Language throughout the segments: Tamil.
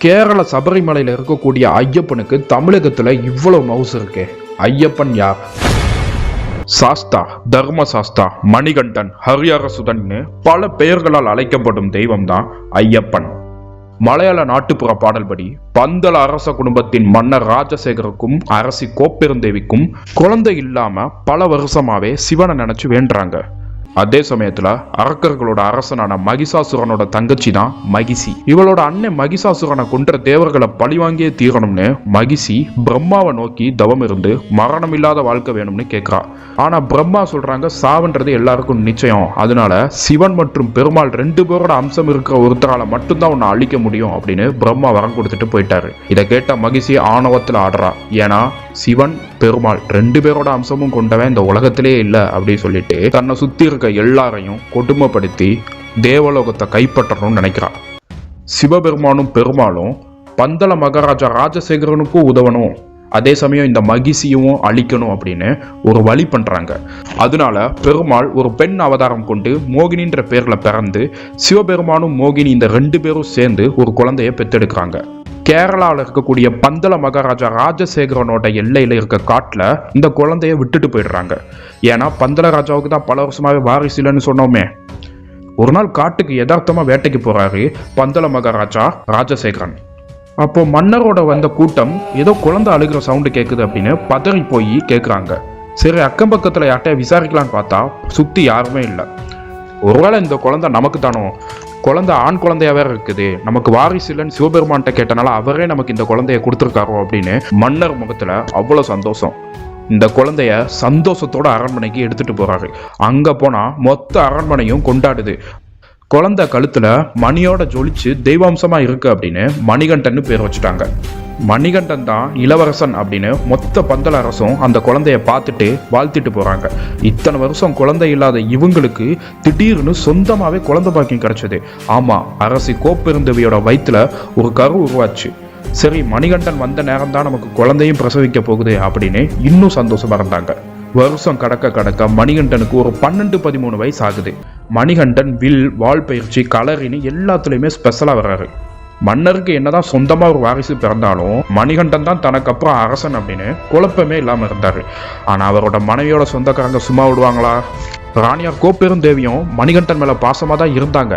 கேரள சபரிமலையில் இருக்கக்கூடிய ஐயப்பனுக்கு தமிழகத்துல இவ்வளவு மவுசு இருக்கு. ஐயப்பன் யார்? சாஸ்தா, தர்ம சாஸ்தா, மணிகண்டன், ஹரிஹரசுதன் பல பெயர்களால் அழைக்கப்படும் தெய்வம் தான் ஐயப்பன். மலையாள நாட்டுப்புற பாடல்படி பந்தள அரச குடும்பத்தின் மன்னர் ராஜசேகருக்கும் அரசி கோப்பெருந்தேவிக்கும் குழந்தை இல்லாம பல வருஷமாவே சிவனை நினைச்சு வேண்டுறாங்க. அதே சமயத்துல அரக்கர்களோட அரசனான மகிஷாசுரனோட தங்கச்சி தான் மகிஷி. இவளோட அண்ணன் மகிஷாசுரனை கொன்ற தேவர்களை பழிவாங்கியே தீரணும்னு மகிஷி பிரம்மாவை நோக்கி தவம் இருந்து மரணம் இல்லாத வாழ்க்கை வேணும்னு கேட்கிறா. ஆனா பிரம்மா சொல்றாங்க சாவுன்றது எல்லாருக்கும் நிச்சயம், அதனால சிவன் மற்றும் பெருமாள் 2 பேரோட அம்சம் இருக்கிற ஒருத்தரால மட்டும்தான் உன்னை அழிக்க முடியும் அப்படின்னு பிரம்மா வரம் கொடுத்துட்டு போயிட்டாரு. இதை கேட்ட மகிஷி ஆணவத்துல ஆடுறா. ஏன்னா சிவன் பெருமாள் 2 பேரோட அம்சமும் கொண்டவன் இந்த உலகத்திலே இல்லை அப்படின்னு சொல்லிட்டு தன்னை சுத்தி இருக்க எல்லாரையும் கொடுமைப்படுத்தி தேவலோகத்தை கைப்பற்றணும்னு நினைக்கிறான். சிவபெருமானும் பெருமாளும் பந்தள மகாராஜா ராஜசேகரனுக்கும் உதவணும், அதே சமயம் இந்த மகிஷியும் அழிக்கணும் அப்படின்னு ஒரு வழி பண்றாங்க. அதனால பெருமாள் ஒரு பெண் அவதாரம் கொண்டு மோகினின்ற பேர்ல பிறந்து சிவபெருமானும் மோகினி இந்த 2 பேரும் சேர்ந்து ஒரு குழந்தைய பெத்தெடுக்கிறாங்க. கேரளாவில் இருக்கக்கூடிய பந்தள மகாராஜா ராஜசேகரனோட எல்லையில இருக்க காட்டுல இந்த குழந்தைய விட்டுட்டு போயிடுறாங்க. ஏன்னா பந்தள ராஜாவுக்கு தான் பல வருஷமாவே வாரிசு இல்லைன்னு சொன்னோமே. ஒரு நாள் காட்டுக்கு யதார்த்தமா வேட்டைக்கு போறாரு பந்தள மகாராஜா ராஜசேகரன். அப்போ மன்னரோட வந்த கூட்டம் ஏதோ குழந்தை அழுகிற சவுண்டு கேட்குது அப்படின்னு பதறி போய் கேட்குறாங்க. சரி அக்கம் பக்கத்துல யார்ட்டையா விசாரிக்கலான்னு பார்த்தா சுத்தி யாருமே இல்லை. ஒருவேளை இந்த குழந்தை நமக்கு தானோ, குழந்தை ஆண் குழந்தையா வேற இருக்குது, நமக்கு வாரிசு இல்லைன்னு சிவபெருமான்கிட்ட கேட்டனால அவரே நமக்கு இந்த குழந்தைய கொடுத்துருக்காரோ அப்படின்னு மன்னர் முகத்துல அவ்வளவு சந்தோஷம். இந்த குழந்தைய சந்தோஷத்தோட அரண்மனைக்கு எடுத்துட்டு போறாரு. அங்க போனா மொத்த அரண்மனையும் கொண்டாடுது. குழந்தை கழுத்துல மணியோட ஜொலிச்சு தெய்வாம்சமா இருக்கு அப்படின்னு மணிகண்டன் பேர் வச்சுட்டாங்க. மணிகண்டன் தான் இளவரசன் அப்படின்னு மொத்த பந்தள அரசும் அந்த குழந்தைய பார்த்துட்டு வாழ்த்திட்டு போறாங்க. இத்தனை வருஷம் குழந்தை இல்லாத இவங்களுக்கு திடீர்னு சொந்தமாவே குழந்தை பாக்கியம் கிடைச்சது. ஆமா, அரசி கோப்பெருந்தேவியோட வயிற்றுல ஒரு கரு உருவாச்சு. சரி மணிகண்டன் வந்த நேரம் தான் நமக்கு குழந்தையும் பிரசவிக்க போகுது அப்படின்னு இன்னும் சந்தோஷமா இருந்தாங்க. வருஷம் கடக்க மணிகண்டனுக்கு ஒரு 12-13 வயசு ஆகுது. மணிகண்டன் வில், வால் பயிற்சி, கலரின்னு எல்லாத்துலயுமே ஸ்பெஷலா வர்றாரு. மன்னருக்கு என்னதான் சொந்தமா ஒரு வாரிசு பிறந்தாலும் மணிகண்டன் தான் தனக்கு அப்புறம் அரசன் அப்படின்னு குழப்பமே இல்லாம இருந்தாரு. ஆனா அவரோட மனைவியோட சொந்தக்காரங்க சும்மா விடுவாங்களா? ராணியார் கோப்பெருந்தேவியும் மணிகண்டன் மேல பாசமா தான் இருந்தாங்க.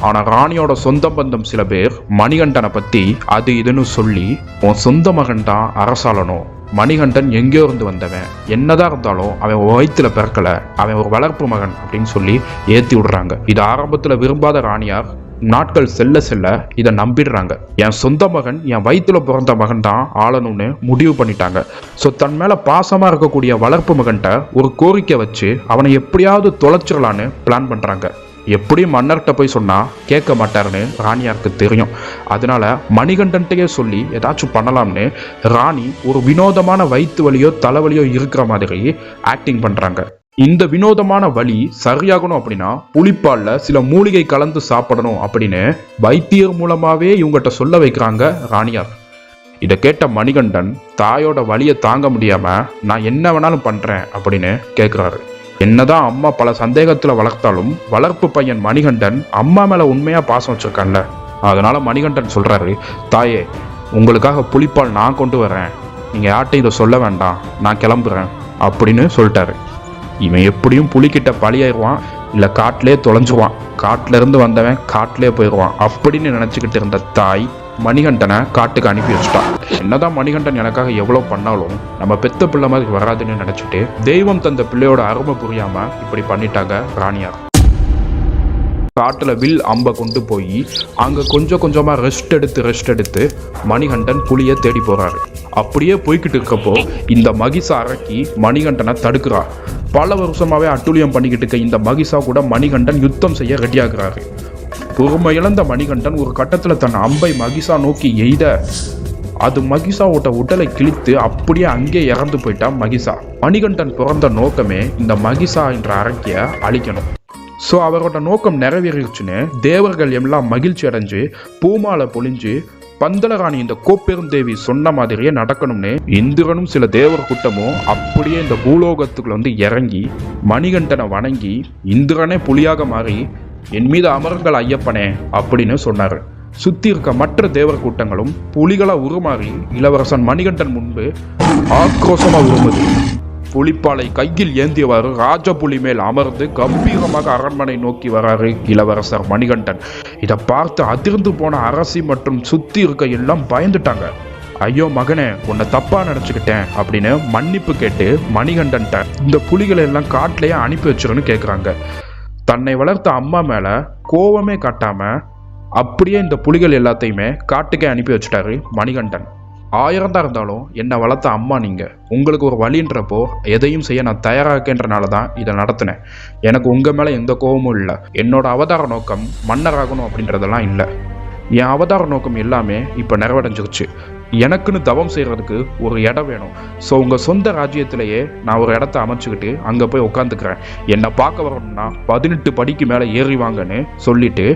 ஆனா ராணியோட சொந்த பந்தம் சில பேர் மணிகண்டனை பத்தி அது இதுன்னு சொல்லி உன் சொந்த மகன் தான் அரசாளனும், மணிகண்டன் எங்கேயோ இருந்து வந்தவன், என்னதான் இருந்தாலும் அவன் வயிற்றுல பிறக்கல, அவன் ஒரு வளர்ப்பு மகன் அப்படின்னு சொல்லி ஏத்தி விடுறாங்க. இது ஆரம்பத்துல விரும்பாத ராணியார் நாட்கள் செல்ல செல்ல இதை நம்பிடுறாங்க. என் சொந்த மகன், என் வயிற்றுல பிறந்த மகன் தான் ஆளணும்னு முடிவு பண்ணிட்டாங்க. ஸோ தன் மேல பாசமா இருக்கக்கூடிய வளர்ப்பு மகன்கிட்ட ஒரு கோரிக்கை வச்சு அவனை எப்படியாவது தொலைச்சிடலான்னு பிளான் பண்றாங்க. எப்படியும் மன்னர்கிட்ட போய் சொன்னா கேட்க மாட்டாருன்னு ராணியாருக்கு தெரியும். அதனால மணிகண்டன்ட்டையே சொல்லி ஏதாச்சும் பண்ணலாம்னு ராணி ஒரு வினோதமான வயிற்று வலியோ தலைவலியோ இருக்கிற மாதிரி ஆக்டிங் பண்றாங்க. இந்த வினோதமான வலி சரியாகணும் அப்படின்னா புளிப்பால்ல சில மூலிகை கலந்து சாப்பிடணும் அப்படின்னு வைத்தியர் மூலமாவே இவங்ககிட்ட சொல்ல வைக்கிறாங்க ராணியார். இதை கேட்ட மணிகண்டன் தாயோட வலியை தாங்க முடியாம நான் என்ன வேணாலும் பண்றேன் அப்படின்னு கேட்கிறாரு. என்னதான் அம்மா பல சந்தேகத்துல வளர்த்தாலும் வளர்ப்பு பையன் மணிகண்டன் அம்மா மேல உண்மையா பாசம் வச்சிருக்கான்ல, அதனால மணிகண்டன் சொல்றாரு, தாயே உங்களுக்காக புளிப்பால் நான் கொண்டு வரேன், நீங்க யார்ட்டையும் இதை சொல்ல வேண்டாம், நான் கிளம்புறேன் அப்படின்னு சொல்லிட்டாரு. இவன் எப்படியும் புலிக்கிட்ட பழியாயிருவான், இல்ல காட்டிலே தொலைஞ்சுவான், காட்டுல இருந்து வந்தவன் காட்டிலே போயிடுவான் அப்படின்னு நினைச்சுக்கிட்டு இருந்த தாய் மணிகண்டனை காட்டுக்கு அனுப்பி வச்சுட்டான். என்னதான் மணிகண்டன் எனக்காக எவ்வளவு பண்ணாலும் நம்ம பெத்த பிள்ளை மாதிரி வராதுன்னு நினைச்சிட்டு தெய்வம் தந்த பிள்ளையோட அருமை புரியாம இப்படி பண்ணிட்டாங்க ராணியார். காட்டுல வில் அம்பை கொண்டு போய் அங்க கொஞ்சம் கொஞ்சமா ரெஸ்ட் எடுத்து மணிகண்டன் புலியை தேடி போறாரு. அப்படியே போய்கிட்டு இருக்கப்போ இந்த மகிஷா அரக்கி மணிகண்டனை தடுக்கிறா. பல வருஷமாவே அட்டூழியம் பண்ணிக்கிட்டு இருக்க இந்த மகிஷா கூட மணிகண்டன் யுத்தம் செய்ய ரெடியாகிறாரு. பொறுமை இழந்த மணிகண்டன் ஒரு கட்டத்துல தன் அம்பை மகிஷா நோக்கி எய்த அது மகிஷாவோட உடலை கிழித்து அப்படியே அங்கே இறந்து போயிட்டா மகிஷா. மணிகண்டன் பிறந்த நோக்கமே இந்த மகிஷா என்ற அரக்கிய அழிக்கணும். ஸோ அவரோட நோக்கம் நிறைவேறிடுச்சுன்னு தேவர்கள் எல்லாம் மகிழ்ச்சி அடைஞ்சு பூமாலை பொழிஞ்சு பந்தளராணி இந்த கோப்பெருந்தேவி சொன்ன மாதிரியே நடக்கணும்னு இந்திரனும் சில தேவர் கூட்டமும் அப்படியே இந்த பூலோகத்துக்குள்ள இறங்கி மணிகண்டனை வணங்கி இந்திரனே புலியாக மாறி என் மீது அமருங்கள் ஐயப்பனே அப்படின்னு சொன்னாரு. சுத்தி இருக்க மற்ற தேவர் கூட்டங்களும் புலிகளா உருமாறி இளவரசன் மணிகண்டன் முன்பு ஆக்ரோஷமா உருமுது. புலிப்பாலை கையில் ஏந்தியவாறு ராஜபுலி மேல் அமர்ந்து கம்பீரமாக அரண்மனை நோக்கி வராரு இளவரசர் மணிகண்டன். இதை பார்த்து அதிர்ந்து போன அரசி மற்றும் சுத்தி இருக்க எல்லாம் பயந்துட்டாங்க. ஐயோ மகனே, உன்னை தப்பா நினைச்சுக்கிட்டேன் அப்படின்னு மன்னிப்பு கேட்டு மணிகண்டன்ட்ட இந்த புலிகளை எல்லாம் காட்டிலேயே அனுப்பி வச்சிருன்னு கேட்குறாங்க. தன்னை வளர்த்த அம்மா மேல கோவமே காட்டாம அப்படியே இந்த புலிகள் எல்லாத்தையுமே காட்டுக்கே அனுப்பி வச்சுட்டாரு மணிகண்டன். 1000 தான் இருந்தாலும் என்னை வளர்த்த அம்மா நீங்கள், உங்களுக்கு ஒரு வழின்றப்போ எதையும் செய்ய நான் தயாராகன்றனால தான் இதை நடத்தினேன். எனக்கு உங்கள் மேலே எந்த கோபமும் இல்லை. என்னோட அவதார நோக்கம் மன்னராகணும் அப்படின்றதெல்லாம் இல்லை. என் அவதார நோக்கம் எல்லாமே இப்போ நிறைவடைஞ்சிருச்சு. எனக்குன்னு தவம் செய்கிறதுக்கு ஒரு இடம் வேணும். ஸோ உங்கள் சொந்த ராஜ்யத்திலேயே நான் ஒரு இடத்த அமைச்சுக்கிட்டு அங்கே போய் உட்காந்துக்கிறேன். என்னை பார்க்க வரணும்னா 18 படிக்கு மேலே ஏறி வாங்கன்னு சொல்லிட்டு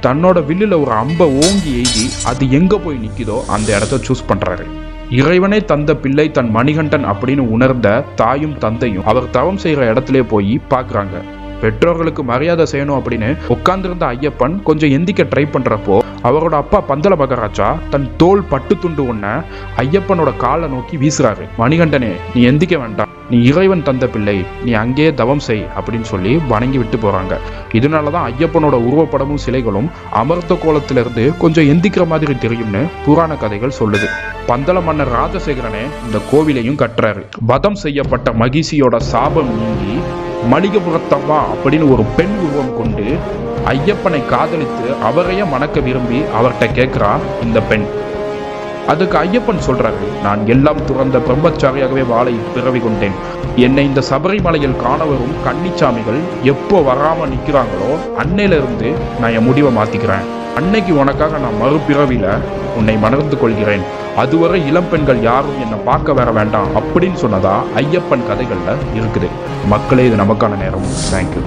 தன்னோட வில்லில் ஒரு அம்பை ஓங்கி எய்தி அது எங்கே போய் நிற்கிதோ அந்த இடத்த சூஸ் பண்ணுறாரு. இறைவனே தந்த பிள்ளை தன் மணிகண்டன் அப்படின்னு உணர்ந்த தாயும் தந்தையும் அவர் தவம் செய்கிற இடத்துல போய் பார்க்குறாங்க. பெற்றோர்களுக்கு மரியாதை செய்யணும் அப்படின்னு உட்கார்ந்திருந்த ஐயப்பன் கொஞ்சம் எந்திக்க ட்ரை பண்ணுறப்போ அவரோட அப்பா பந்தல மகாராஜா தன் தோல் பட்டு துண்டு ஒன்ன ஐயப்பனோட காலை நோக்கி வீசுறாரு. மணிகண்டனே, நீ எந்திக்க வேண்டாம், நீ இறைவன் தந்த பிள்ளை, நீ அங்கேயே தவம் செய் அப்படின்னு சொல்லி வணங்கி விட்டு போறாங்க. இதனாலதான் ஐயப்பனோட உருவப்படமும் சிலைகளும் அமர்த்த கோலத்திலிருந்து கொஞ்சம் எந்திக்கிற மாதிரி தெரியும்னு புராண கதைகள் சொல்லுது. பந்தல மன்னர் ராஜசேகரனே இந்த கோவிலையும் கட்டுறாரு. வதம் செய்யப்பட்ட மகிஷியோட சாபம் நீங்கி மளிகபுரத்தம்மா அப்படின்னு ஒரு பெண் உருவம் கொண்டு ஐயப்பனை காதலித்து அவரையே மணக்க விரும்பி அவர்கிட்ட கேட்கிறா இந்த பெண். அதுக்கு ஐயப்பன் சொல்றாரு, நான் எல்லாம் துறந்த பிரம்மச்சாரியாகவே வாழை பிறவி கொண்டேன். என்னை இந்த சபரிமலையில் காண வரும் கன்னிச்சாமிகள் எப்போ வராம நிற்கிறாங்களோ அன்னையில இருந்து நான் என் முடிவை மாத்திக்கிறேன். அன்னைக்கு உனக்காக நான் மறுபிறவில உன்னை மணர்ந்து கொள்கிறேன். அதுவரை இளம் பெண்கள் யாரும் என்னை பார்க்க வர வேண்டாம் அப்படின்னு சொன்னதா ஐயப்பன் கதைகள்ல இருக்குது. மக்களே, இது நமக்கான நேரம். தேங்க்யூ.